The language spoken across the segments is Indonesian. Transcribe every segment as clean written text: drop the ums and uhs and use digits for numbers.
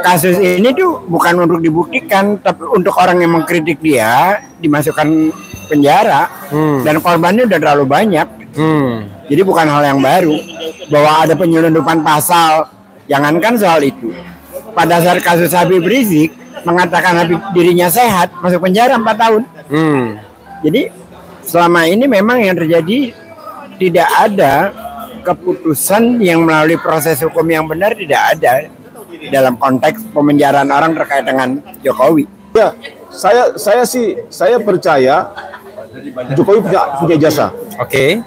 kasus ini tuh bukan untuk dibuktikan, tapi untuk orang yang mengkritik dia dimasukkan penjara. Dan korbannya udah terlalu banyak. Jadi bukan hal yang baru bahwa ada penyelundupan pasal. Jangankan soal itu, pada saat kasus Habib Rizik mengatakan Habib dirinya sehat, masuk penjara 4 tahun. Jadi selama ini memang yang terjadi tidak ada keputusan yang melalui proses hukum yang benar, tidak ada dalam konteks pemenjaraan orang terkait dengan Jokowi. Ya, saya percaya Jokowi punya jasa. Oke.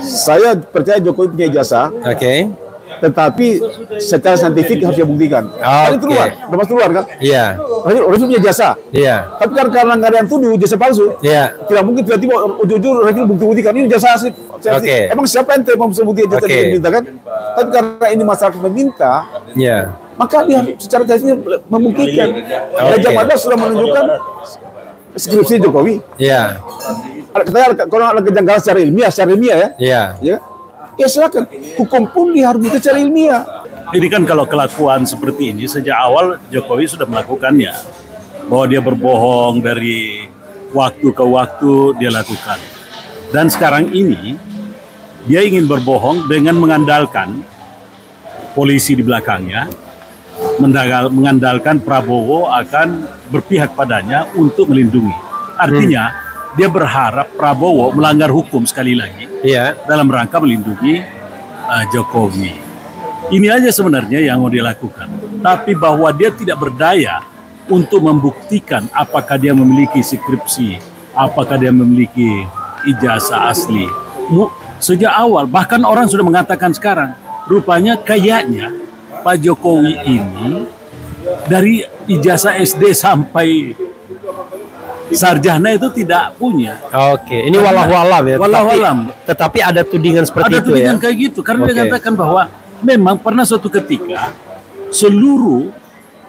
Saya percaya Jokowi punya jasa. Oke. Tetapi secara saintifik harus dibuktikan. Kan itu udah keluar kan? Iya. Refli punya jasa. Iya. Tapi karena nggak ada yang tuduh jasa palsu. Iya. Tidak mungkin tiba-tiba ujung-ujung Refli buktikan ini jasa asli. Emang siapa yang mau membuktikan jasa diminta kan? Tapi karena ini masyarakat meminta, maka dia secara teknis membuktikan. Gajah Mada sudah menunjukkan skripsi Jokowi. Iya. Kalau ada kejanggalan secara ilmiah ya. Iya. Ya silakan, hukum pun dihargai secara ilmiah. Ini kan kalau kelakuan seperti ini sejak awal Jokowi sudah melakukannya, bahwa dia berbohong dari waktu ke waktu dia lakukan. Dan sekarang ini dia ingin berbohong dengan mengandalkan polisi di belakangnya, mengandalkan Prabowo akan berpihak padanya untuk melindungi. Artinya dia berharap Prabowo melanggar hukum sekali lagi dalam rangka melindungi Jokowi. Ini aja sebenarnya yang mau dilakukan. Tapi bahwa dia tidak berdaya untuk membuktikan apakah dia memiliki skripsi, apakah dia memiliki ijazah asli. Sejak awal, bahkan orang sudah mengatakan sekarang, rupanya kayaknya Pak Jokowi ini dari ijazah SD sampai sarjana itu tidak punya. Oke, ini walau-walam ya. Walau-walam. Tetapi ada tudingan seperti itu ya. Ada tudingan kayak gitu, karena dia katakan bahwa memang pernah suatu ketika seluruh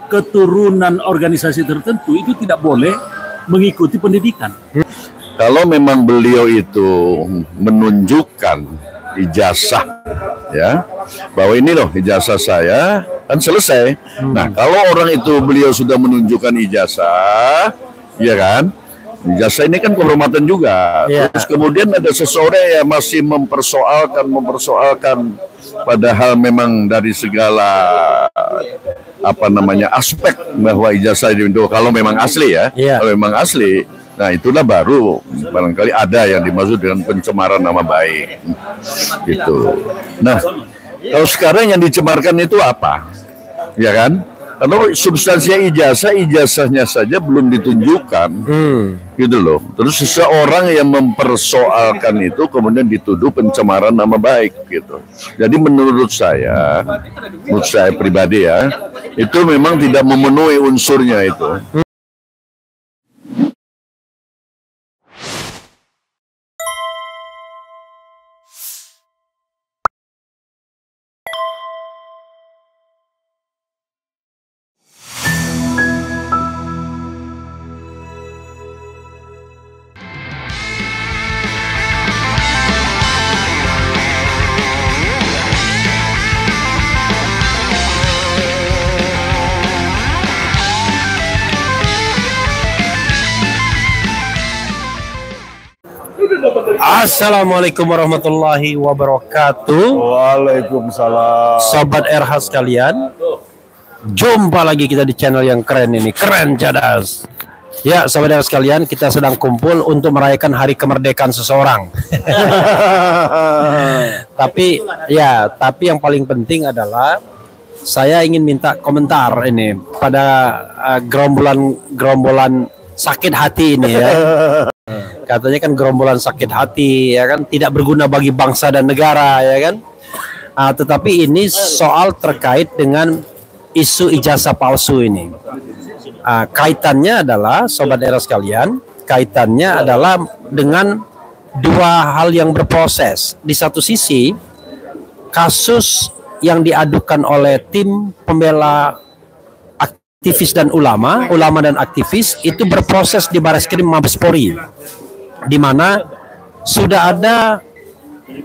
keturunan organisasi tertentu itu tidak boleh mengikuti pendidikan. Kalau memang beliau itu menunjukkan ijazah ya, bahwa ini loh ijazah saya, kan selesai. Nah, kalau orang itu beliau sudah menunjukkan ijazah, ya kan, ijazah ini kan kehormatan juga. Terus kemudian ada seseorang yang masih mempersoalkan padahal memang dari segala aspek bahwa ijazah itu kalau memang asli kalau memang asli. Nah, itulah baru barangkali ada yang dimaksud dengan pencemaran nama baik gitu. Nah, kalau sekarang yang dicemarkan itu apa? Ya kan? Kalau substansinya ijazahnya saja belum ditunjukkan, gitu loh. Terus seseorang yang mempersoalkan itu kemudian dituduh pencemaran nama baik, gitu. Jadi menurut saya pribadi ya, itu memang tidak memenuhi unsurnya itu. Assalamualaikum warahmatullahi wabarakatuh. Waalaikumsalam. Sobat RH sekalian, jumpa lagi kita di channel yang keren ini, keren cadas. Ya, sobat RH sekalian, kita sedang kumpul untuk merayakan hari kemerdekaan seseorang. Tapi yang paling penting adalah saya ingin minta komentar ini pada gerombolan sakit hati ini ya. Katanya kan gerombolan sakit hati ya kan, tidak berguna bagi bangsa dan negara ya kan. Tetapi ini soal terkait dengan isu ijazah palsu ini. Kaitannya adalah sobat era sekalian, kaitannya adalah dengan dua hal yang berproses. Di satu sisi kasus yang diadukan oleh tim pembela aktivis dan ulama dan aktivis itu berproses di Bareskrim Mabes Polri, di mana sudah ada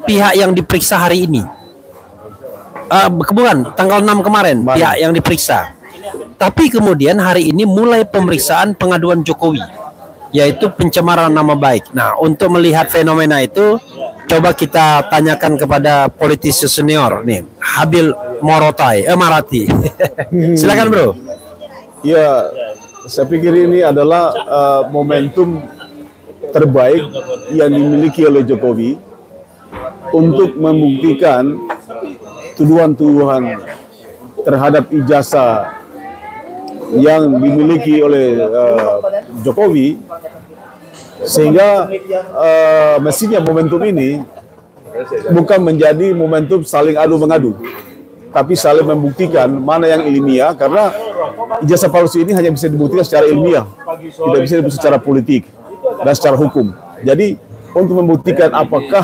pihak yang diperiksa hari ini. Bukan, tanggal 6 kemarin pihak yang diperiksa. Tapi kemudian hari ini mulai pemeriksaan pengaduan Jokowi, yaitu pencemaran nama baik. Nah, untuk melihat fenomena itu, coba kita tanyakan kepada politisi senior nih, Habil Marati. Silakan bro. Ya, saya pikir ini adalah momentum terbaik yang dimiliki oleh Jokowi untuk membuktikan tuduhan-tuduhan terhadap ijazah yang dimiliki oleh Jokowi, sehingga mestinya momentum ini bukan menjadi momentum saling adu mengadu, tapi saling membuktikan mana yang ilmiah, karena ijazah palsu ini hanya bisa dibuktikan secara ilmiah, tidak bisa dibuktikan secara politik dan secara hukum. Jadi untuk membuktikan apakah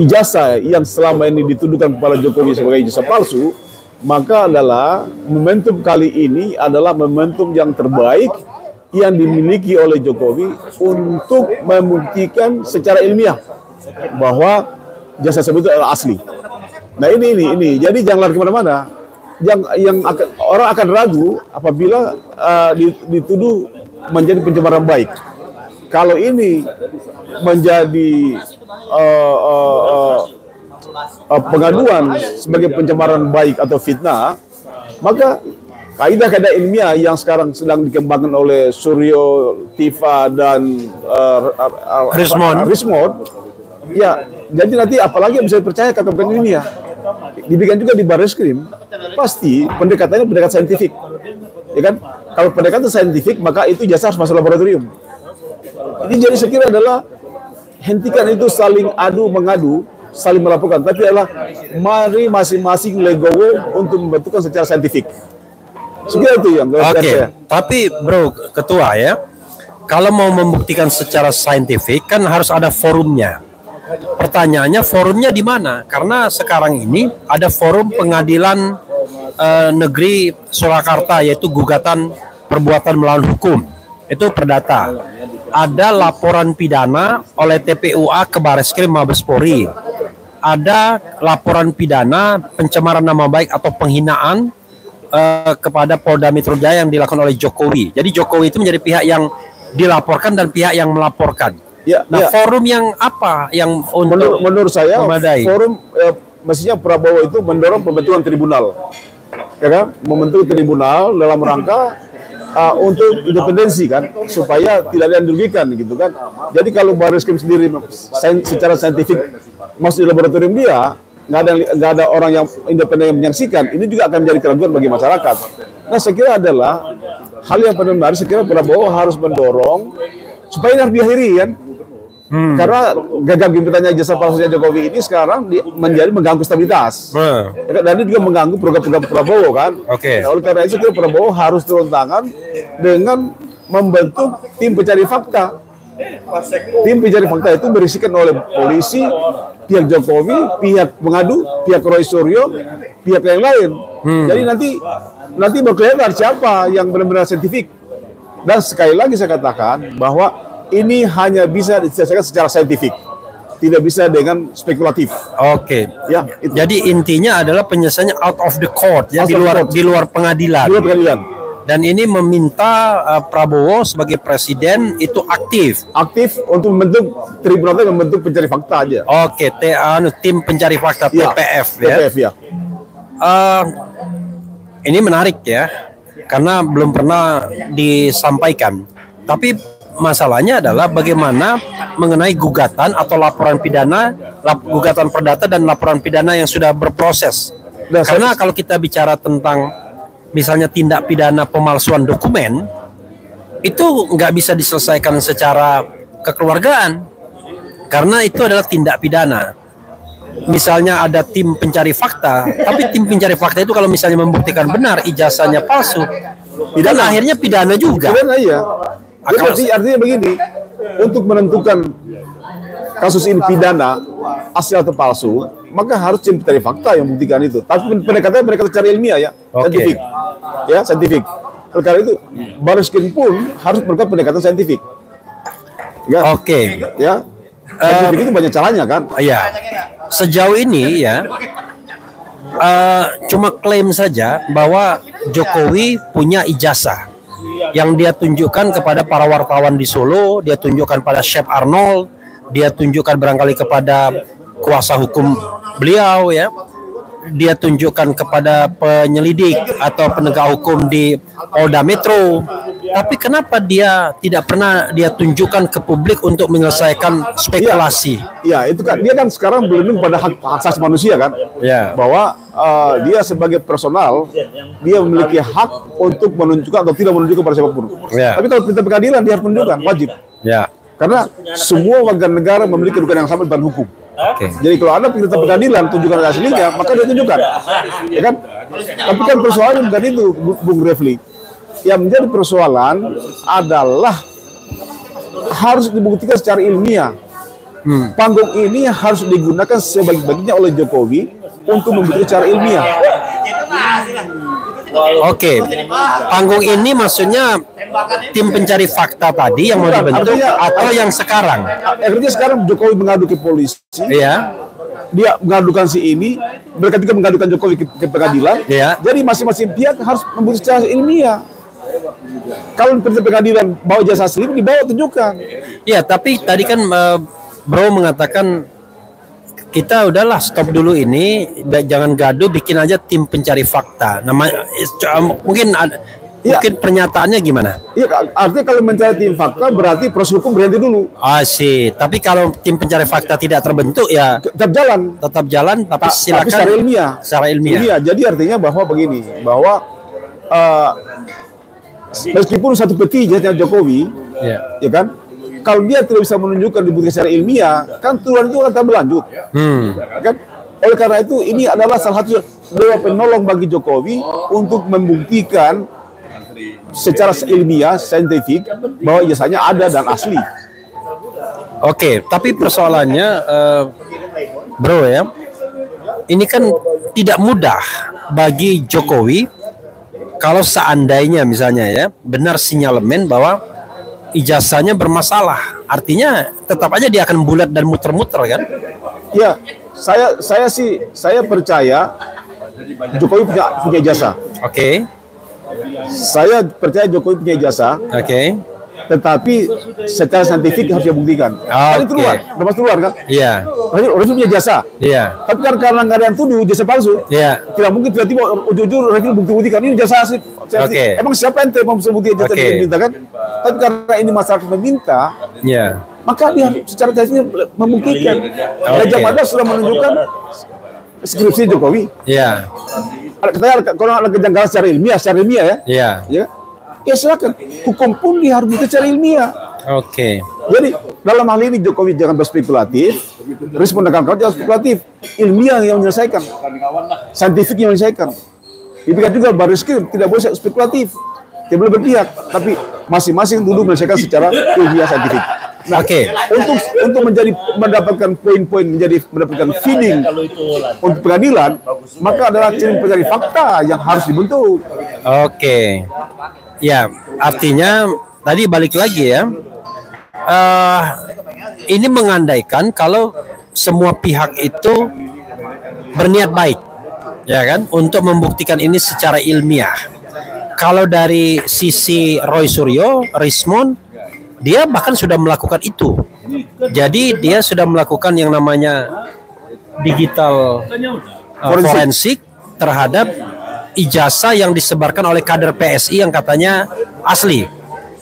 ijazah yang selama ini dituduhkan kepada Jokowi sebagai ijazah palsu, maka adalah momentum kali ini adalah momentum yang terbaik yang dimiliki oleh Jokowi untuk membuktikan secara ilmiah bahwa ijazah tersebut adalah asli. Nah ini, jadi jangan lari kemana-mana. Orang akan ragu apabila dituduh menjadi pencemaran baik. Kalau ini menjadi pengaduan sebagai pencemaran baik atau fitnah, maka kaidah-kaidah ilmiah yang sekarang sedang dikembangkan oleh Suryo, Tifa, dan Rismond, ya, jadi nanti apalagi yang bisa dipercaya kata-kata ilmiah. Diberikan juga di Barreskrim, pasti pendekatannya pendekatan saintifik, ya kan? Kalau pendekatan saintifik, maka itu jasa harus masuk laboratorium. Jadi saya kira adalah hentikan itu saling adu mengadu, saling melaporkan, tapi adalah mari masing-masing legowo untuk membentukkan secara saintifik. Sekian itu yang Oke. Tapi bro ketua ya, kalau mau membuktikan secara saintifik kan harus ada forumnya. Pertanyaannya forumnya di mana? Karena sekarang ini ada forum pengadilan negeri Surakarta, yaitu gugatan perbuatan melawan hukum. Itu perdata. Ada laporan pidana oleh TPUA ke Barreskrim Mabes Polri. Ada laporan pidana pencemaran nama baik atau penghinaan kepada Polda Metro Jaya yang dilakukan oleh Jokowi. Jadi Jokowi itu menjadi pihak yang dilaporkan dan pihak yang melaporkan. Ya, nah, forum yang apa yang untuk menurut saya memadai? Forum mestinya Prabowo itu mendorong pembentukan tribunal, ya kan? Membentuk tribunal dalam rangka untuk independensi kan, supaya tidak ada yang dirugikan gitu kan. Jadi kalau Barreskrim sendiri secara saintifik masuk di laboratorium dia, nggak ada orang yang independen yang menyaksikan, ini juga akan menjadi keraguan bagi masyarakat. Nah, saya kira adalah hal yang benar, saya kira Prabowo harus mendorong supaya ini harus diakhiri kan. Karena gagal gimpitannya jasa palsunya Jokowi ini sekarang menjadi mengganggu stabilitas. Dan ini juga mengganggu program-program Prabowo kan. Nah, oleh karena itu kira Prabowo harus turun tangan dengan membentuk tim pencari fakta. Tim pencari fakta itu berisikan oleh polisi, pihak Jokowi, pihak pengadu, pihak Roy Suryo, pihak yang lain. Jadi nanti berkelihatan siapa yang benar-benar saintifik. Dan sekali lagi saya katakan bahwa ini hanya bisa diselesaikan secara saintifik, tidak bisa dengan spekulatif. Ya, itu. Jadi intinya adalah penyelesaiannya out of the court, ya, di luar pengadilan. Dan ini meminta Prabowo sebagai presiden itu aktif untuk membentuk tribunal, membentuk pencari fakta aja. Tim pencari fakta TPF ya. Ini menarik ya, karena belum pernah disampaikan. Tapi masalahnya adalah bagaimana mengenai gugatan atau laporan pidana, gugatan perdata dan laporan pidana yang sudah berproses. Karena kalau kita bicara tentang misalnya tindak pidana pemalsuan dokumen, itu nggak bisa diselesaikan secara kekeluargaan, karena itu adalah tindak pidana. Misalnya ada tim pencari fakta, tapi tim pencari fakta itu kalau misalnya membuktikan benar ijazahnya palsu, dan akhirnya pidana juga. Artinya begini, untuk menentukan kasus ini pidana asli atau palsu, maka harus tim pencari fakta yang membuktikan itu. Tapi pendekatannya secara ilmiah ya, saintifik. Karena itu Barreskrim pun harus melakukan pendekatan saintifik. Ya. Ya. Saintifik itu banyak caranya kan. Sejauh ini ya, cuma klaim saja bahwa Jokowi punya ijazah yang dia tunjukkan kepada para wartawan di Solo, dia tunjukkan pada Chef Arnold, dia tunjukkan barangkali kepada kuasa hukum beliau, ya, dia tunjukkan kepada penyelidik atau penegak hukum di Polda Metro. Tapi kenapa dia tidak pernah dia tunjukkan ke publik untuk menyelesaikan spekulasi? Ya, itu kan dia kan sekarang berlindung pada hak asasi manusia kan, ya, bahwa dia sebagai personal dia memiliki hak untuk menunjukkan atau tidak menunjukkan pada siapapun. Ya. Tapi kalau perintah pengadilan dia harus menunjukkan, wajib. Ya. Karena semua warga negara memiliki kedudukan yang sama di depan hukum. Jadi kalau ada perintah pengadilan tunjukkan aslinya, maka dia tunjukkan, ya kan? Tapi kan persoalannya bukan itu, Bung Refli. Yang menjadi persoalan adalah harus dibuktikan secara ilmiah. Panggung ini harus digunakan sebaik-baiknya oleh Jokowi untuk membuktikan secara ilmiah. Oke, panggung ini maksudnya tim pencari fakta tadi yang mau dibentuk atau yang sekarang? Artinya sekarang Jokowi mengadu ke polisi, ya. Dia mengadukan si ini, mereka juga mengadukan Jokowi ke pengadilan. Ya. Jadi masing-masing pihak harus membuktikan secara ilmiah. Kalau pengadilan bawa jasa asli, dibawa tunjukkan. Ya, tapi tadi kan Bro mengatakan kita udahlah stop dulu ini, jangan gaduh, bikin aja tim pencari fakta. Mungkin mungkin pernyataannya gimana? Iya, artinya kalau mencari tim fakta berarti proses hukum berhenti dulu. Sih. Tapi kalau tim pencari fakta tidak terbentuk, ya tetap jalan, tapi silakan. Tapi secara ilmiah. Secara ilmiah. Iya, jadi artinya bahwa begini, bahwa meskipun satu peti jatah Jokowi, ya kan, kalau dia tidak bisa menunjukkan dibuktikan secara ilmiah, kan tuduhan itu akan berlanjut. Kan? Oleh karena itu, ini adalah salah satu dewa penolong bagi Jokowi untuk membuktikan secara ilmiah, saintifik, bahwa ijazahnya ada dan asli. Oke, tapi persoalannya, Bro, ya, ini kan tidak mudah bagi Jokowi kalau seandainya misalnya ya benar sinyalemen bahwa ijazahnya bermasalah, artinya tetap aja dia akan bulat dan muter-muter kan? Ya, saya percaya Jokowi punya ijazah. Oke. Saya percaya Jokowi punya ijazah. Oke. Tetapi secara saintifik harus dibuktikan. Kan itu keluar kan? Iya. Refli punya jasa. Iya. Tapi karena nggak ada yang tuduh jasa palsu. Iya. Tidak mungkin tiba-tiba ujung-ujung Refli bukti-buktikan ini jasa asli. Oke. Emang siapa yang mau bisa bukti jasa diminta kan? Tapi karena ini masyarakat meminta, iya, maka dia secara teknisnya membuktikan. Raja Mada sudah menunjukkan skripsi Jokowi. Iya. Kalau ada kejanggalan secara ilmiah ya. Iya. Ya. Ya silakan, hukum pun dia harus secara ilmiah. Oke. Jadi dalam hal ini Jokowi jangan berspekulatif, respon kawan-kawan jangan spekulatif, ilmiah yang menyelesaikan, saintifik yang menyelesaikan. Demikian juga Bariskim tidak boleh spekulatif, tidak boleh berpihak, tapi masing-masing dulu menyelesaikan secara ilmiah saintifik. Nah, untuk mendapatkan poin-poin, mendapatkan feeding untuk pengadilan, maka adalah tim pencari fakta yang harus dibentuk. Oke. Ya, artinya tadi balik lagi ya, ini mengandaikan kalau semua pihak itu berniat baik, ya kan, untuk membuktikan ini secara ilmiah. Kalau dari sisi Roy Suryo, Rismon, dia bahkan sudah melakukan itu. Jadi dia sudah melakukan yang namanya digital forensik terhadap ijazah yang disebarkan oleh kader PSI yang katanya asli,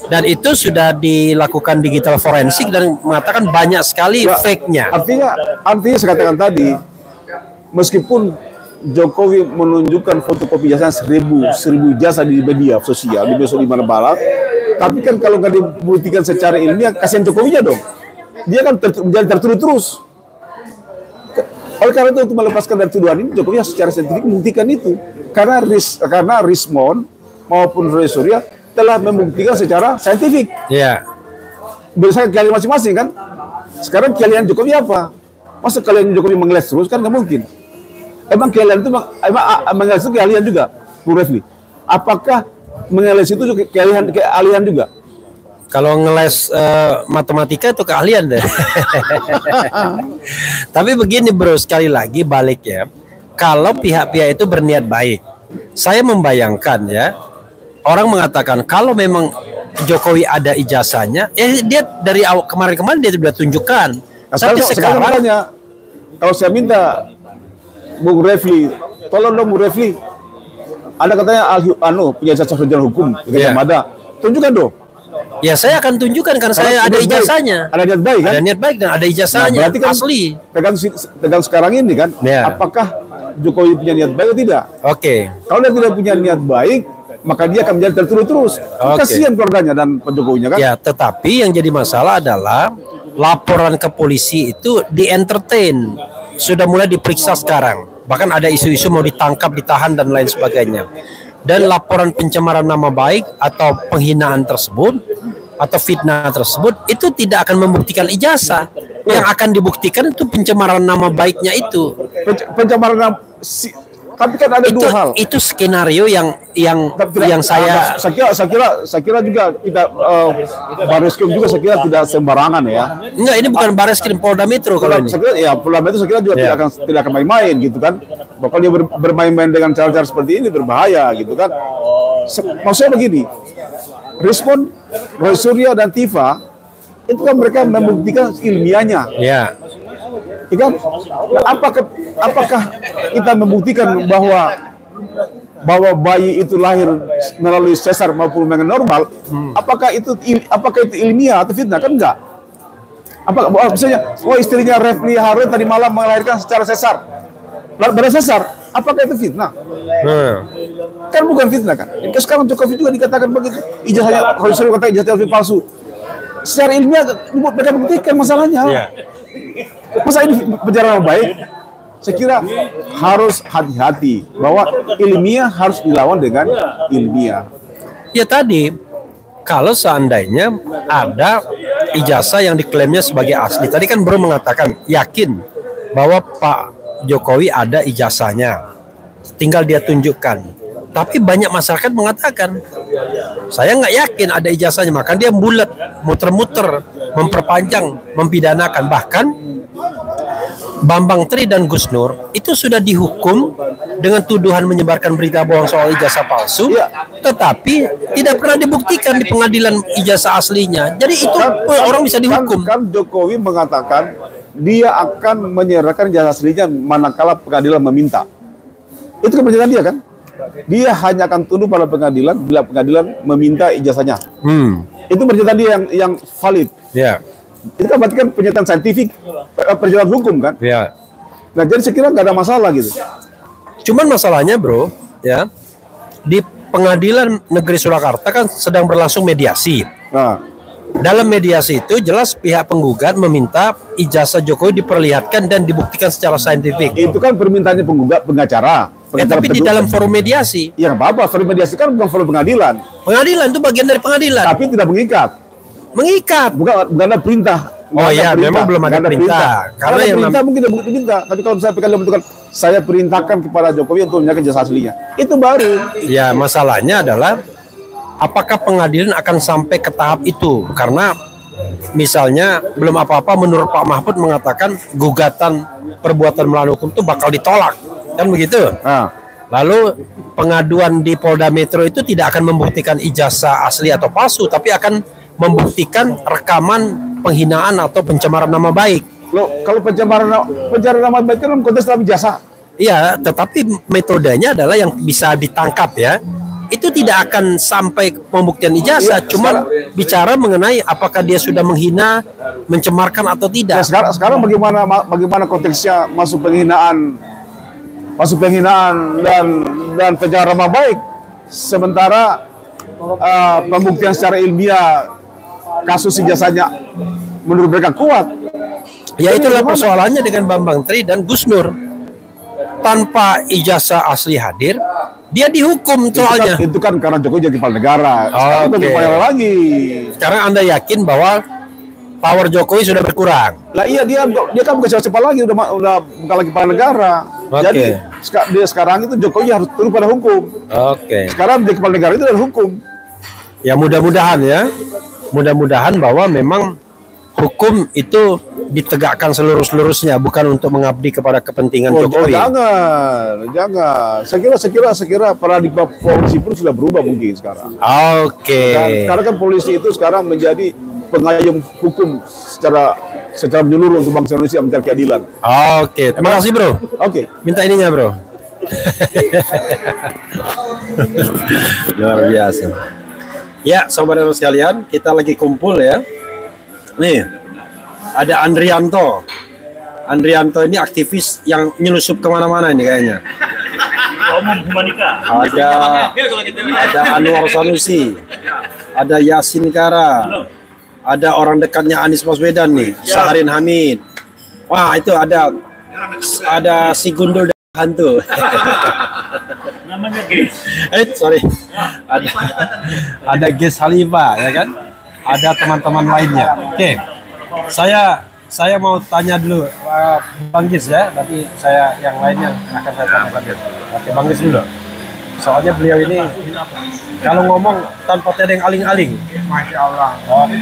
dan itu sudah dilakukan digital forensik dan mengatakan banyak sekali fake-nya. Artinya saya katakan tadi, meskipun Jokowi menunjukkan fotokopi jasa 1000 jasa di media sosial, di mana-mana, tapi kan kalau nggak dibuktikan secara ilmiah, kasihan Jokowinya dong. Dia kan menjadi tertuduh terus. Oleh karena itu, untuk melepaskan dari tuduhan ini, Jokowi secara saintifik membuktikan itu. Karena Rismon maupun Roy Suryo telah membuktikan secara saintifik. Iya. Berdasarkan keahlian masing-masing kan. Sekarang keahlian Jokowi apa? Masa keahlian Jokowi mengeles terus kan nggak mungkin. Emang keahlian itu mengeles itu keahlian juga, Bu Refli. Apakah mengeles itu keahlian juga? Kalau ngeles matematika itu keahlian deh. Tapi begini Bro, sekali lagi balik ya. kalau pihak-pihak itu berniat baik. Saya membayangkan ya, orang mengatakan kalau memang Jokowi ada ijazahnya, dia dari awal kemarin-kemarin dia sudah tunjukkan. Nah, tapi sekarang makanya, kalau saya minta Bung Refli, tolong dong Bung Refli, ada katanya punya ijazah sarjana hukum di Gajah Mada, tunjukkan dong. Ya saya akan tunjukkan kan saya ada ijazahnya. Ada niat baik kan? Ada niat baik dan ada ijazahnya. Nah, berarti kan asli. Tegang sekarang ini kan, apakah Jokowi punya niat baik atau tidak? Oke. Kalau dia tidak punya niat baik, maka dia akan menjadi tertuduh terus. Kasihan keluarganya dan Pak Jokowinya kan. Ya, tetapi yang jadi masalah adalah laporan ke polisi itu di-entertain. Sudah mulai diperiksa sekarang. Bahkan ada isu-isu mau ditangkap, ditahan dan lain sebagainya. Dan laporan pencemaran nama baik atau penghinaan tersebut atau fitnah tersebut itu tidak akan membuktikan ijazah. Yang akan dibuktikan itu pencemaran nama baiknya itu. Pencemaran tapi kan ada dua hal. Itu skenario yang saya kira juga kita Barreskrim juga saya kira tidak sembarangan ya. Enggak, ini bukan Barreskrim, Polda Metro kalau ini. Polda Metro saya kira juga tidak akan main-main gitu kan. Bahkan dia bermain-main dengan cara-cara seperti ini berbahaya gitu kan. Maksudnya begini, respon Roy Suryo dan Tifa itu kan mereka membuktikan ilmiahnya. Ya. Kan? Apakah kita membuktikan bahwa bayi itu lahir melalui sesar maupun dengan normal? Apakah itu ilmiah atau fitnah? Kan enggak. Misalnya, istrinya Refli Harun tadi malam melahirkan secara sesar. Pada sesar, apakah itu fitnah? Kan bukan fitnah kan? Sekarang Jokowi juga dikatakan begitu. Ijazahnya, kalau saya kata ijazahnya palsu. Secara ilmiah mereka buktikan masalahnya. Masa ini penjara baik? Saya kira harus hati-hati bahwa ilmiah harus dilawan dengan ilmiah. Ya tadi, kalau seandainya ada ijazah yang diklaimnya sebagai asli, tadi kan baru mengatakan yakin bahwa Pak Jokowi ada ijazahnya, tinggal dia tunjukkan. Tapi banyak masyarakat mengatakan saya nggak yakin ada ijazahnya, maka dia bulat, muter-muter, memperpanjang, mempidanakan. Bahkan Bambang Tri dan Gus Nur itu sudah dihukum dengan tuduhan menyebarkan berita bohong soal ijazah palsu, tetapi tidak pernah dibuktikan di pengadilan ijazah aslinya. Jadi itu orang bisa dihukum. Kan Jokowi mengatakan dia akan menyerahkan ijazah aslinya manakala pengadilan meminta. Itu kepercayaan dia kan? Dia hanya akan tunduk pada pengadilan bila pengadilan meminta ijazahnya. Itu pernyataan dia yang valid. Ya. Itu kan berarti kan pernyataan saintifik, pernyataan hukum kan? Ya. Nah, jadi saya kira nggak ada masalah gitu. Cuman masalahnya bro, ya di Pengadilan Negeri Surakarta kan sedang berlangsung mediasi. Nah. Dalam mediasi itu jelas pihak penggugat meminta ijazah Jokowi diperlihatkan dan dibuktikan secara saintifik. Itu kan permintaannya pengacara. Tapi di dalam forum mediasi. Ya apa-apa, forum mediasi kan bukan forum pengadilan. Pengadilan itu bagian dari pengadilan. Tapi tidak mengikat. Mengikat. Bukan ada perintah. Oh iya, memang belum ada perintah. Karena yang perintah mungkin tidak diminta. Tapi kalau saya pengadilan bentukan, saya perintahkan kepada Jokowi untuk menyerahkan ijazah aslinya. Itu baru. Ya, masalahnya adalah apakah pengadilan akan sampai ke tahap itu? Karena misalnya belum apa-apa menurut Pak Mahfud mengatakan gugatan perbuatan melawan hukum itu bakal ditolak. Kan begitu? Lalu pengaduan di Polda Metro itu tidak akan membuktikan ijazah asli atau palsu, tapi akan membuktikan rekaman penghinaan atau pencemaran nama baik. Loh, kalau pencemaran nama baik kan konteks dalam ijazah. Iya, tetapi metodenya adalah yang bisa ditangkap ya. Itu tidak akan sampai pembuktian ijazah, cuma bicara mengenai apakah dia sudah menghina, mencemarkan atau tidak. Nah, sekarang bagaimana konteksnya masuk penghinaan dan pencemaran nama baik, sementara pembuktian secara ilmiah kasus ijazahnya menurut mereka kuat. Ya itulah persoalannya dengan Bambang Tri dan Gus Nur. Tanpa ijazah asli hadir, dia dihukum soalnya. Itu kan karena Jokowi jadi kepala negara. Sekarang lagi. Sekarang Anda yakin bahwa power Jokowi sudah berkurang? Lah iya, dia kan bukan siapa-siapa lagi, udah bukan lagi kepala negara. Jadi dia sekarang itu Jokowi harus tunduk pada hukum. Sekarang dia kepala negara itu adalah hukum. Ya mudah-mudahan ya. Mudah-mudahan bahwa memang hukum itu ditegakkan seluruh-seluruhnya, bukan untuk mengabdi kepada kepentingan Jokowi. Jangan. Saya kira paradigma polisi pun sudah berubah mungkin sekarang. Oke. Karena kan polisi itu sekarang menjadi pengayom hukum secara menyeluruh untuk bangsa Indonesia mencari keadilan. Oke. Terima kasih, Bro. Oke. Minta ininya, Bro. Luar biasa. Ya, saudara sekalian, kita lagi kumpul ya. Nih, ada Andrianto. Andrianto ini aktivis yang nyelusup kemana-mana ini kayaknya. Ada Anwar Sanusi, ada Yasin Kara, ada orang dekatnya Anies Baswedan nih, Saharin Hamid. Wah, itu ada si Gundul dan hantu. Namanya Ges. Sorry. Ada Ges Halifa, ya kan? Ada teman-teman lainnya. Oke. Saya mau tanya dulu Bang Ges ya, tapi saya yang lainnya akan saya tanyakan dulu. Oke, Bang Ges dulu. Soalnya beliau ini kalau ngomong tanpa tedeng aling-aling. Masya Allah. Oke.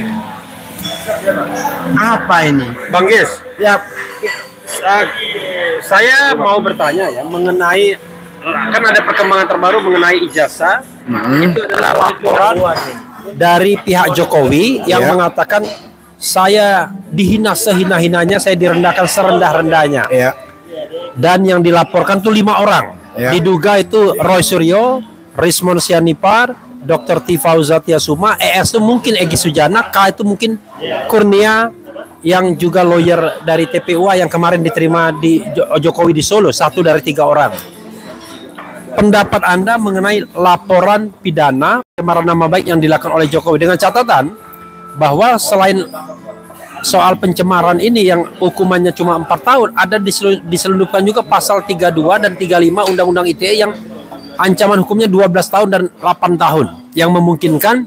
Apa ini? Bang Ges, ya saya mau bertanya ya mengenai, kan ada perkembangan terbaru mengenai ijazah. Itu adalah laporan dari pihak Jokowi yang mengatakan saya dihina sehina-hinanya, saya direndahkan serendah-rendahnya. Dan yang dilaporkan tuh 5 orang. Diduga itu Roy Suryo, Rismon Sianipar, Dr. T. Fauzatia Suma, ES itu mungkin Egy Sujana, K itu mungkin Kurnia, yang juga lawyer dari TPUA yang kemarin diterima di Jokowi di Solo, 1 dari 3 orang. Pendapat Anda mengenai laporan pidana pencemaran nama baik yang dilakukan oleh Jokowi, dengan catatan bahwa selain soal pencemaran ini yang hukumannya cuma 4 tahun, ada diselundupkan juga pasal 32 dan 35 Undang-Undang ITE yang ancaman hukumnya 12 tahun dan 8 tahun, yang memungkinkan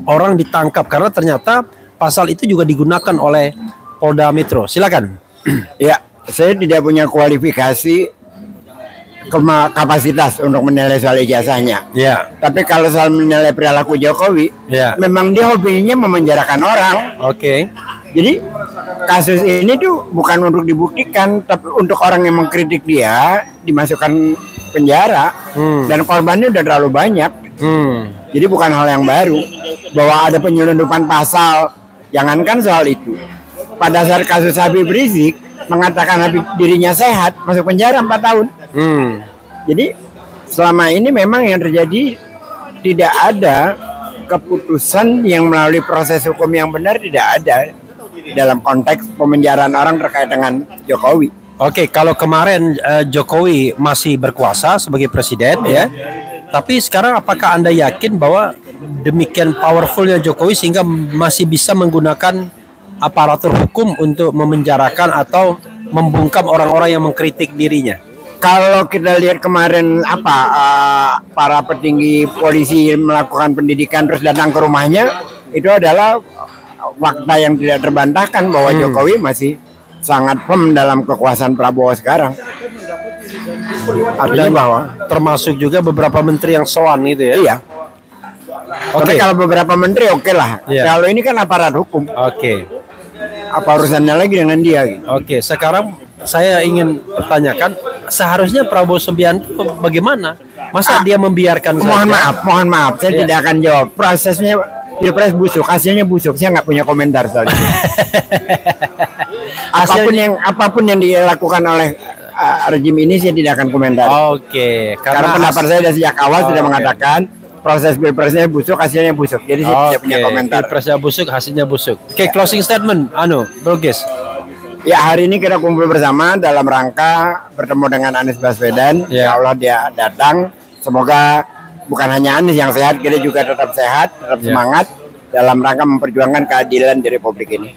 orang ditangkap karena ternyata pasal itu juga digunakan oleh Polda Metro. Silakan. Ya, saya tidak punya kualifikasi kapasitas untuk menilai soal ijazahnya. Tapi kalau soal menilai perilaku Jokowi, memang dia hobinya memenjarakan orang. Jadi kasus ini tuh bukan untuk dibuktikan, tapi untuk orang yang mengkritik dia dimasukkan penjara. Dan korbannya udah terlalu banyak. Jadi bukan hal yang baru bahwa ada penyelundupan pasal. Jangankan soal itu, pada saat kasus Habib Rizik mengatakan Habib dirinya sehat, masuk penjara 4 tahun. Jadi selama ini memang yang terjadi tidak ada keputusan yang melalui proses hukum yang benar, tidak ada dalam konteks pemenjaraan orang terkait dengan Jokowi. Kalau kemarin Jokowi masih berkuasa sebagai presiden ya, tapi sekarang apakah Anda yakin bahwa demikian powerfulnya Jokowi sehingga masih bisa menggunakan aparatur hukum untuk memenjarakan atau membungkam orang-orang yang mengkritik dirinya? Kalau kita lihat kemarin para petinggi polisi melakukan pendidikan terus datang ke rumahnya, itu adalah fakta yang tidak terbantahkan bahwa Jokowi masih sangat firm dalam kekuasaan Prabowo sekarang. Artinya bahwa termasuk juga beberapa menteri yang soan gitu ya. Iya. Tapi kalau beberapa menteri oke lah. Kalau ini kan aparat hukum. Apa urusannya lagi dengan dia gitu. Sekarang saya ingin pertanyakan, seharusnya Prabowo Subianto bagaimana? Masa dia membiarkan mohon maaf, saya tidak akan jawab. Prosesnya Pilpres busuk, hasilnya busuk. Saya nggak punya komentar soal itu. apapun yang dilakukan oleh rejim ini saya tidak akan komentar. Karena pendapat saya dari sejak awal sudah mengatakan proses Pilpresnya busuk, hasilnya busuk. Jadi saya tidak punya komentar. Pilpresnya busuk, hasilnya busuk. Closing statement, Bro Ges. Ya, hari ini kita kumpul bersama dalam rangka bertemu dengan Anies Baswedan. Ya Allah dia datang. Semoga bukan hanya Anies yang sehat, kita juga tetap sehat, tetap semangat dalam rangka memperjuangkan keadilan di Republik ini.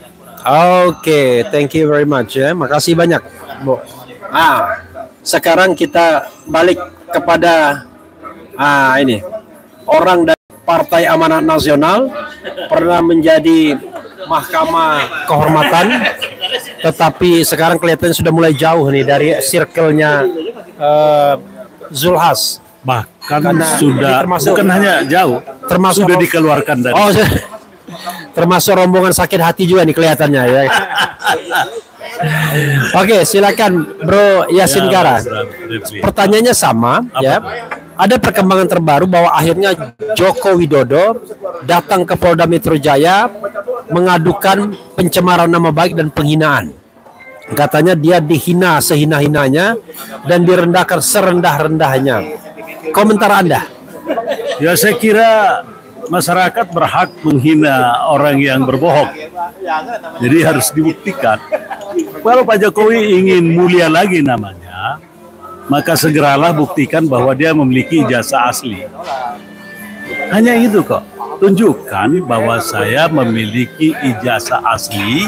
Thank you very much ya. Makasih banyak, Bu. Sekarang kita balik kepada ini. Orang dari Partai Amanat Nasional, pernah menjadi Mahkamah Kehormatan, tetapi sekarang kelihatannya sudah mulai jauh nih dari circle-nya Zulhas. Bahkan sudah bukan hanya jauh, termasuk sudah dikeluarkan dari Termasuk rombongan sakit hati juga nih kelihatannya ya. Oke, silakan Bro Yasin Kara. Pertanyaannya sama ya. Ada perkembangan terbaru bahwa akhirnya Joko Widodo datang ke Polda Metro Jaya mengadukan pencemaran nama baik dan penghinaan. Katanya dia dihina sehina-hinanya dan direndahkan serendah-rendahnya. Komentar Anda? Ya, saya kira masyarakat berhak menghina orang yang berbohong. Jadi harus dibuktikan. Kalau Pak Jokowi ingin mulia lagi namanya, maka segeralah buktikan bahwa dia memiliki ijazah asli. Hanya itu kok. Tunjukkan bahwa saya memiliki ijazah asli,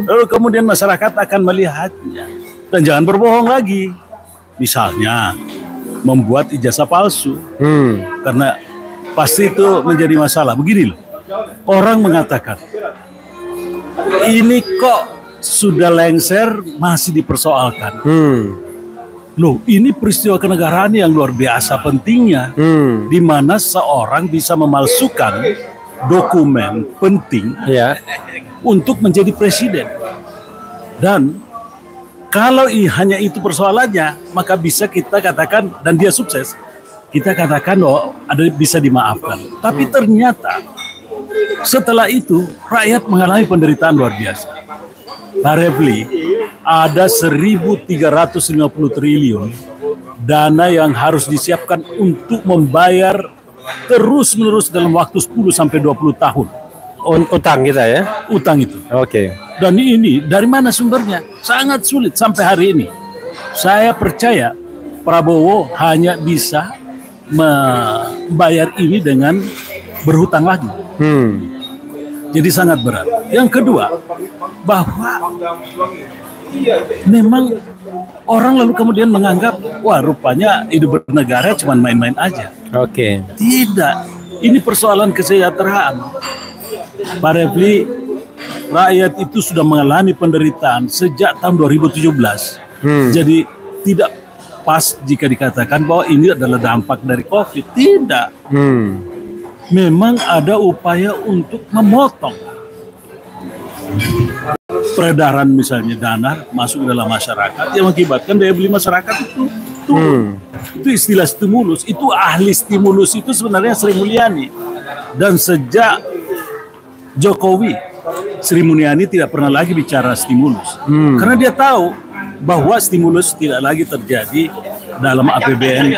lalu kemudian masyarakat akan melihatnya. Dan jangan berbohong lagi. Misalnya, membuat ijazah palsu. Karena pasti itu menjadi masalah. Begini loh, orang mengatakan, ini kok sudah lengser masih dipersoalkan. Loh, ini peristiwa kenegaraan yang luar biasa pentingnya, di mana seorang bisa memalsukan dokumen penting untuk menjadi presiden. Dan kalau hanya itu persoalannya, maka bisa kita katakan, dan dia sukses, kita katakan oh ada bisa dimaafkan. Tapi ternyata setelah itu rakyat mengalami penderitaan luar biasa. Pak Refli, ada 1.350 triliun dana yang harus disiapkan untuk membayar terus-menerus dalam waktu 10 sampai 20 tahun. Utang kita ya? Utang itu. Oke. Dan ini dari mana sumbernya? Sangat sulit sampai hari ini. Saya percaya Prabowo hanya bisa membayar ini dengan berhutang lagi. Jadi sangat berat. Yang kedua, bahwa memang orang lalu kemudian menganggap, wah rupanya hidup bernegara cuma main-main aja. Oke. Tidak, ini persoalan kesejahteraan. Pak Refli, rakyat itu sudah mengalami penderitaan sejak tahun 2017. Jadi tidak pas jika dikatakan bahwa ini adalah dampak dari COVID. Tidak. Memang ada upaya untuk memotong peredaran misalnya dana masuk ke dalam masyarakat yang mengakibatkan daya beli masyarakat itu turun. Itu istilah stimulus. Itu ahli stimulus itu sebenarnya Sri Mulyani. Dan sejak Jokowi, Sri Mulyani tidak pernah lagi bicara stimulus. Karena dia tahu bahwa stimulus tidak lagi terjadi dalam APBN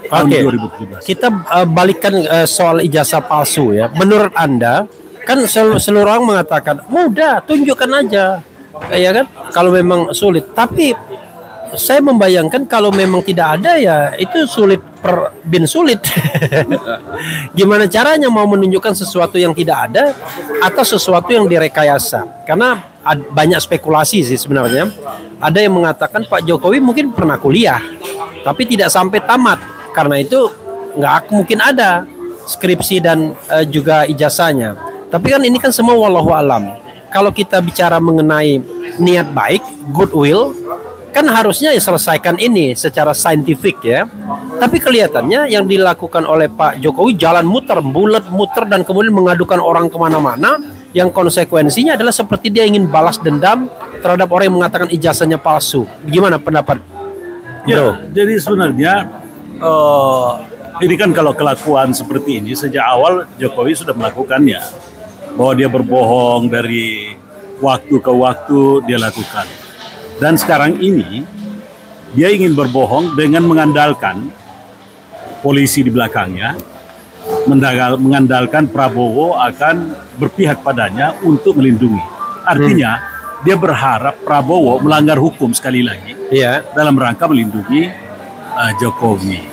tahun 2017. Kita balikkan soal ijazah palsu ya. Menurut Anda, kan seluruh orang mengatakan, mudah, tunjukkan aja. Ya kan? Kalau memang sulit. Tapi saya membayangkan kalau memang tidak ada ya itu sulit bin sulit. Gimana caranya mau menunjukkan sesuatu yang tidak ada atau sesuatu yang direkayasa? Karena banyak spekulasi sih sebenarnya. Ada yang mengatakan Pak Jokowi mungkin pernah kuliah, tapi tidak sampai tamat. Karena itu nggak mungkin ada skripsi dan juga ijazahnya. Tapi kan ini kan semua wallahu alam. Kalau kita bicara mengenai niat baik, goodwill, kan harusnya selesaikan ini secara saintifik ya. Tapi kelihatannya yang dilakukan oleh Pak Jokowi jalan muter, bulat muter dan kemudian mengadukan orang kemana-mana yang konsekuensinya adalah seperti dia ingin balas dendam terhadap orang yang mengatakan ijazahnya palsu. Gimana pendapat? Ya, jadi sebenarnya ini kan kalau kelakuan seperti ini sejak awal Jokowi sudah melakukannya. Bahwa dia berbohong dari waktu ke waktu dia lakukan. Dan sekarang ini dia ingin berbohong dengan mengandalkan polisi di belakangnya, mengandalkan Prabowo akan berpihak padanya untuk melindungi. Artinya dia berharap Prabowo melanggar hukum sekali lagi dalam rangka melindungi Jokowi.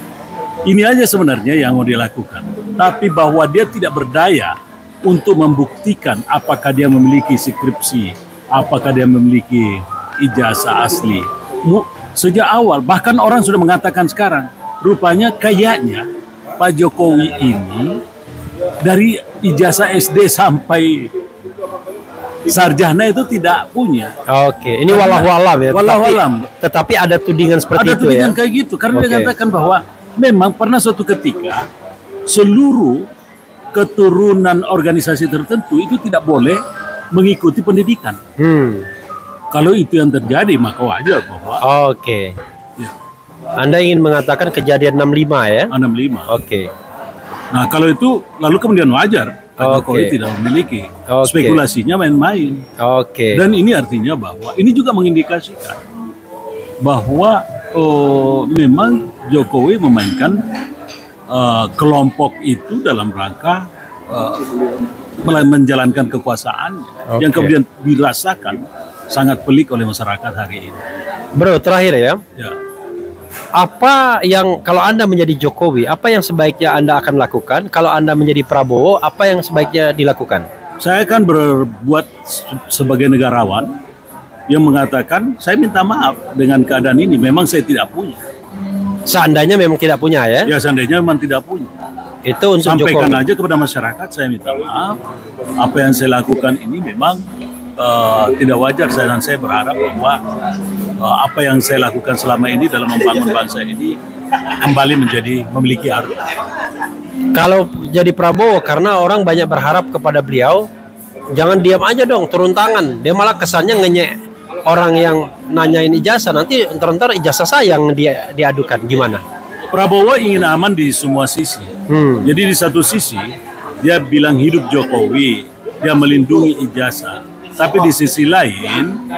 Ini aja sebenarnya yang mau dilakukan. Tapi bahwa dia tidak berdaya untuk membuktikan apakah dia memiliki skripsi, apakah dia memiliki ijazah asli. Sejak awal, bahkan orang sudah mengatakan sekarang, rupanya kayaknya Pak Jokowi ini dari ijazah SD sampai sarjana itu tidak punya. Oke, ini walau-walam ya. Tetapi ada tudingan seperti itu ya. Ada tudingan kayak gitu, karena dia katakan bahwa memang pernah suatu ketika seluruh keturunan organisasi tertentu itu tidak boleh mengikuti pendidikan. Kalau itu yang terjadi maka wajar bahwa. Oke. Ya. Anda ingin mengatakan kejadian 65 ya? 65. Oke. Nah kalau itu lalu kemudian wajar Jokowi tidak memiliki spekulasinya main-main. Dan ini artinya bahwa ini juga mengindikasikan bahwa memang Jokowi memainkan kelompok itu dalam rangka menjalankan kekuasaan yang kemudian dirasakan sangat pelik oleh masyarakat hari ini. Bro, terakhir ya. Apa yang kalau Anda menjadi Jokowi, apa yang sebaiknya Anda akan lakukan? Kalau Anda menjadi Prabowo, apa yang sebaiknya dilakukan? Saya akan berbuat sebagai negarawan yang mengatakan saya minta maaf dengan keadaan ini. Memang saya tidak punya. Seandainya memang tidak punya ya? Ya seandainya memang tidak punya. Itu untuk sampaikan Jokowi. Aja kepada masyarakat saya minta maaf. Apa yang saya lakukan ini memang tidak wajar, dan saya berharap bahwa apa yang saya lakukan selama ini dalam membangun bangsa ini kembali memiliki arti. Kalau jadi Prabowo, karena orang banyak berharap kepada beliau, jangan diam aja dong, turun tangan. Dia malah kesannya ngenyek orang yang nanyain ijazah, nanti entar ijazah saya yang diadukan. Gimana? Prabowo ingin aman di semua sisi. Jadi di satu sisi dia bilang hidup Jokowi, dia melindungi ijazah. Tapi di sisi lain,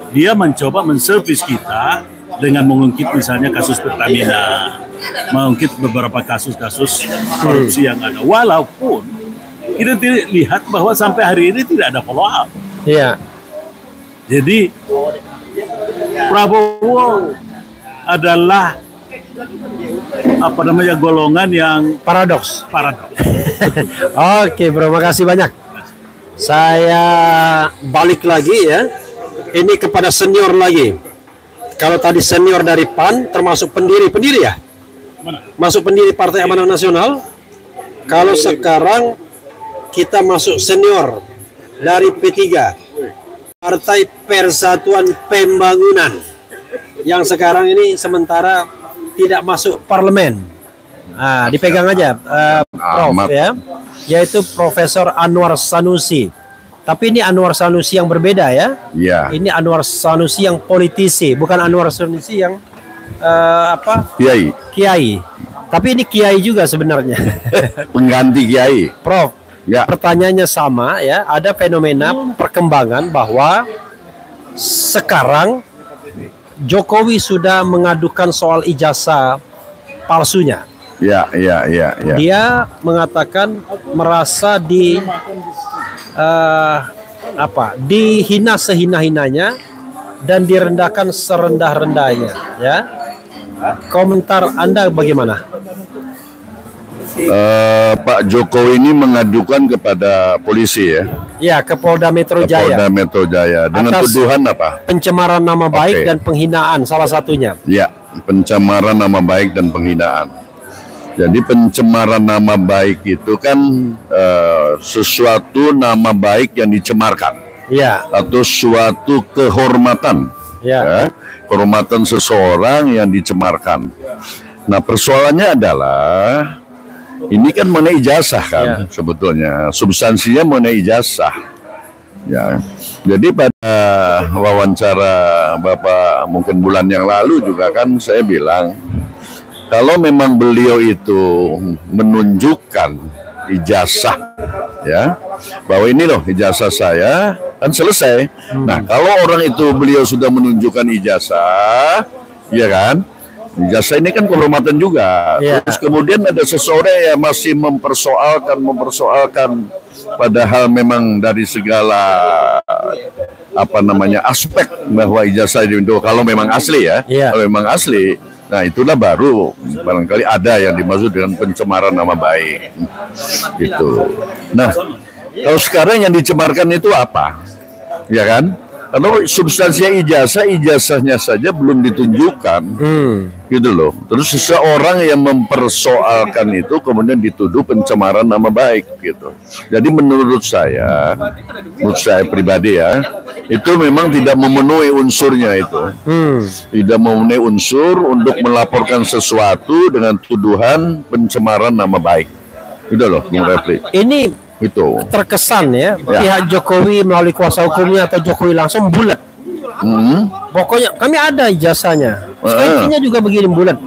dia mencoba menservis kita dengan mengungkit misalnya kasus Pertamina, mengungkit beberapa kasus-kasus korupsi yang ada. Walaupun kita lihat bahwa sampai hari ini tidak ada follow up. Iya. Jadi Prabowo adalah golongan yang paradoks. Oke, bro, makasih banyak. Saya balik lagi ya. Ini kepada senior lagi. Kalau tadi senior dari PAN termasuk pendiri ya? Masuk pendiri Partai Amanat Nasional. Kalau sekarang kita masuk senior dari P3, Partai Persatuan Pembangunan, yang sekarang ini sementara tidak masuk parlemen. Nah, dipegang aja, Prof ya, yaitu Profesor Anwar Sanusi. Tapi ini Anwar Sanusi yang berbeda ya. Iya. Ini Anwar Sanusi yang politisi, bukan Anwar Sanusi yang Kiai. Tapi ini Kiai juga sebenarnya. Pengganti Kiai. Prof, ya. Pertanyaannya sama ya. Ada fenomena perkembangan bahwa sekarang Jokowi sudah mengadukan soal ijazah palsunya. Ya. Dia mengatakan merasa dihina sehina-hinanya dan direndahkan serendah-rendahnya. Ya, komentar Anda bagaimana? Pak Jokowi ini mengadukan kepada polisi ya? Ya, ke Polda Metro Jaya. Polda Metro Jaya dengan atas tuduhan apa? Pencemaran nama baik dan penghinaan salah satunya. Ya, pencemaran nama baik dan penghinaan. Jadi pencemaran nama baik itu kan sesuatu nama baik yang dicemarkan, ya, atau suatu kehormatan, ya, kehormatan seseorang yang dicemarkan. Nah persoalannya adalah ini kan mengenai ijazah kan, sebetulnya substansinya mengenai ijazah, ya. Jadi pada wawancara Bapak mungkin bulan yang lalu juga kan saya bilang, kalau memang beliau itu menunjukkan ijazah, ya, bahwa ini loh ijazah saya, kan selesai. Nah, kalau orang itu beliau sudah menunjukkan ijazah, ya kan, ijazah ini kan kehormatan juga. Terus kemudian ada seseorang yang masih mempersoalkan, padahal memang dari segala aspek bahwa ijazah itu kalau memang asli ya, kalau memang asli. Nah itulah baru barangkali ada yang dimaksud dengan pencemaran nama baik gitu. Nah kalau sekarang yang dicemarkan itu apa, ya kan? Kalau substansinya ijazahnya saja belum ditunjukkan, gitu loh. Terus seseorang yang mempersoalkan itu kemudian dituduh pencemaran nama baik, gitu. Jadi menurut saya pribadi ya, itu memang tidak memenuhi unsurnya itu, tidak memenuhi unsur untuk melaporkan sesuatu dengan tuduhan pencemaran nama baik. Itu loh, Bung Refli. Ini itu terkesan ya, pihak Jokowi melalui kuasa hukumnya atau Jokowi langsung bulat. Pokoknya kami ada ijazahnya. Sepertinya juga begini bulat.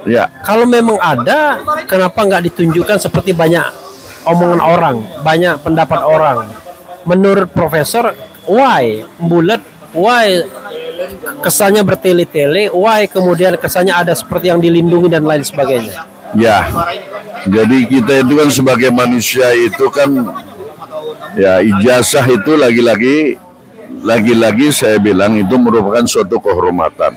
Ya. Kalau memang ada, kenapa nggak ditunjukkan seperti banyak omongan orang, banyak pendapat orang? Menurut Profesor, why bulat, why kesannya bertele-tele, why kemudian kesannya ada seperti yang dilindungi dan lain sebagainya? Ya, jadi kita itu kan sebagai manusia itu kan, ya ijazah itu lagi-lagi saya bilang itu merupakan suatu kehormatan.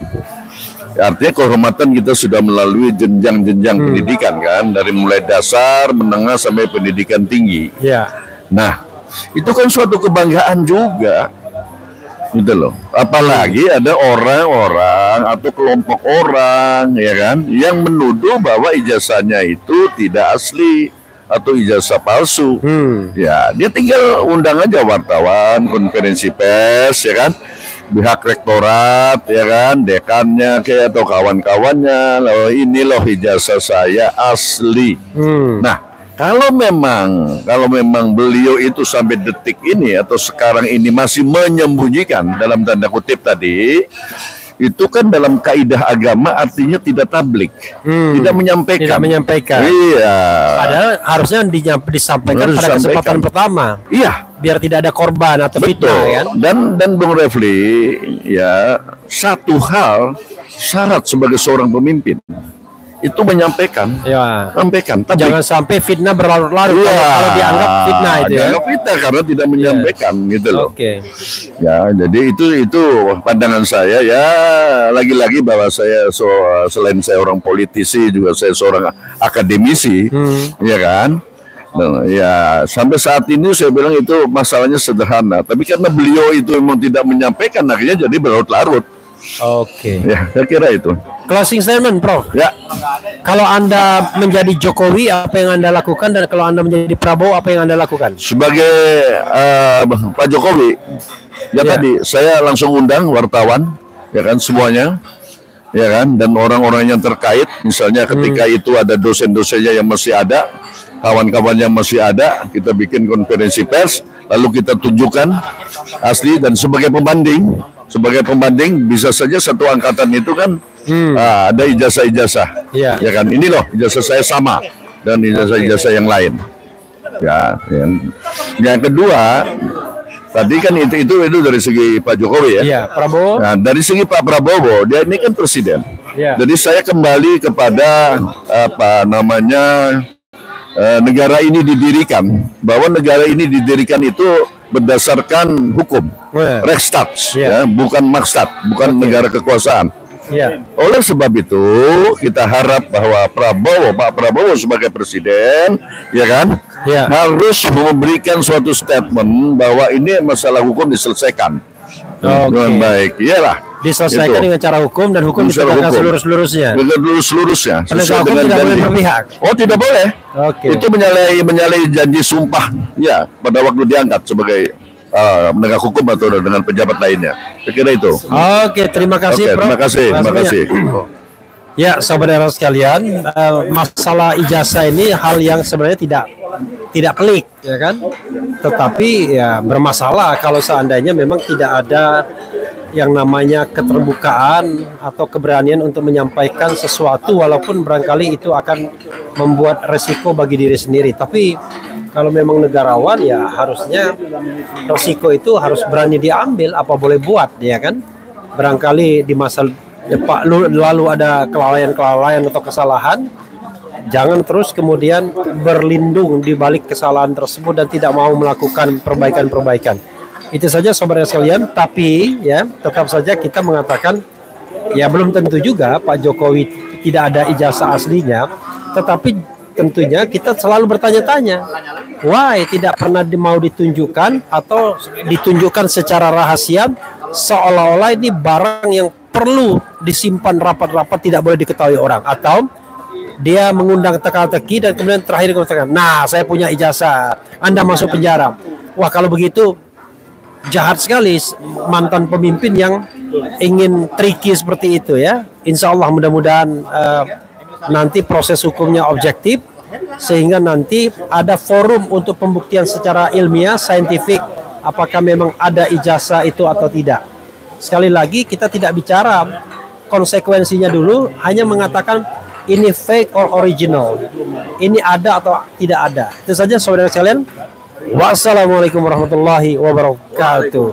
Artinya kehormatan kita sudah melalui jenjang-jenjang pendidikan kan, dari mulai dasar, menengah sampai pendidikan tinggi. Ya. Nah, itu kan suatu kebanggaan juga. Gitu loh. Apalagi ada orang-orang atau kelompok orang ya kan yang menuduh bahwa ijazahnya itu tidak asli atau ijazah palsu. Ya, dia tinggal undang aja wartawan, konferensi pers ya kan. Pihak rektorat ya kan, dekannya kayak atau kawan-kawannya, loh ini loh ijazah saya asli. Nah, kalau memang beliau itu sampai detik ini atau sekarang ini masih menyembunyikan dalam tanda kutip tadi, itu kan dalam kaidah agama artinya tidak tablik, tidak menyampaikan. Tidak menyampaikan. Iya. Padahal harusnya disampaikan pada kesempatan pertama. Iya. Biar tidak ada korban atau fitnah kan. Dan Bung Refli, ya satu hal syarat sebagai seorang pemimpin itu menyampaikan, sampaikan. Tapi jangan sampai fitnah berlarut-larut kalau dianggap fitnah itu dianggap fitnah karena tidak menyampaikan gitu loh. Ya, jadi itu pandangan saya ya, lagi-lagi bahwa saya selain saya orang politisi juga saya seorang akademisi, ya kan. Nah, ya sampai saat ini saya bilang itu masalahnya sederhana, tapi karena beliau itu memang tidak menyampaikan akhirnya jadi berlarut-larut. Ya, saya kira itu. Closing statement, Prof. Ya. Kalau Anda menjadi Jokowi, apa yang Anda lakukan? Dan kalau Anda menjadi Prabowo, apa yang Anda lakukan? Sebagai Pak Jokowi, tadi saya langsung undang wartawan, ya kan semuanya, ya kan, dan orang-orang yang terkait, misalnya ketika itu ada dosen-dosennya yang masih ada, kawan-kawannya masih ada, kita bikin konferensi pers, lalu kita tunjukkan asli dan sebagai pembanding bisa saja satu angkatan itu kan ada ijazah-ijazah, ya kan, ini loh ijazah saya sama dan ijazah-ijazah yang lain. Ya, yang kedua tadi kan itu dari segi Pak Jokowi ya. Prabowo. Nah, dari segi Pak Prabowo, dia ini kan presiden. Jadi saya kembali kepada negara ini didirikan, bahwa negara ini didirikan itu berdasarkan hukum, Rechtsstaat, ya, bukan Maksat, bukan negara kekuasaan. Oleh sebab itu kita harap bahwa Pak Prabowo sebagai presiden, ya kan, harus memberikan suatu statement bahwa ini masalah hukum diselesaikan dengan baik, iyalah. Diselesaikan dengan cara hukum dan hukum ditegakkan seluruh-seluruhnya. Seluruh-selurunya. Penegak hukum tidak boleh berpihak. Oh, tidak boleh. Itu menyalahi janji sumpah ya pada waktu diangkat sebagai penegak hukum atau dengan pejabat lainnya. Saya kira itu. Terima kasih, Prof. Terima kasih. Ya, saudara sekalian, masalah ijazah ini hal yang sebenarnya tidak klik, ya kan? Tetapi ya bermasalah kalau seandainya memang tidak ada yang namanya keterbukaan atau keberanian untuk menyampaikan sesuatu, walaupun barangkali itu akan membuat resiko bagi diri sendiri. Tapi kalau memang negarawan ya harusnya resiko itu harus berani diambil, apa boleh buat, ya kan? Barangkali di masa depan lalu ada kelalaian atau kesalahan, jangan terus kemudian berlindung di balik kesalahan tersebut dan tidak mau melakukan perbaikan-perbaikan. Itu saja saudara sekalian, tapi ya tetap saja kita mengatakan ya belum tentu juga Pak Jokowi tidak ada ijazah aslinya, tetapi tentunya kita selalu bertanya-tanya, why tidak pernah mau ditunjukkan atau ditunjukkan secara rahasia, seolah-olah ini barang yang perlu disimpan rapat-rapat, tidak boleh diketahui orang, atau dia mengundang teka-teki dan kemudian terakhir mengatakan, nah saya punya ijazah, Anda masuk penjara. Wah, kalau begitu jahat sekali mantan pemimpin yang ingin tricky seperti itu ya. Insya Allah mudah-mudahan nanti proses hukumnya objektif sehingga nanti ada forum untuk pembuktian secara ilmiah, saintifik, apakah memang ada ijazah itu atau tidak. Sekali lagi kita tidak bicara konsekuensinya dulu, hanya mengatakan ini fake or original, ini ada atau tidak ada. Itu saja saudara sekalian. Wassalamualaikum warahmatullahi wabarakatuh.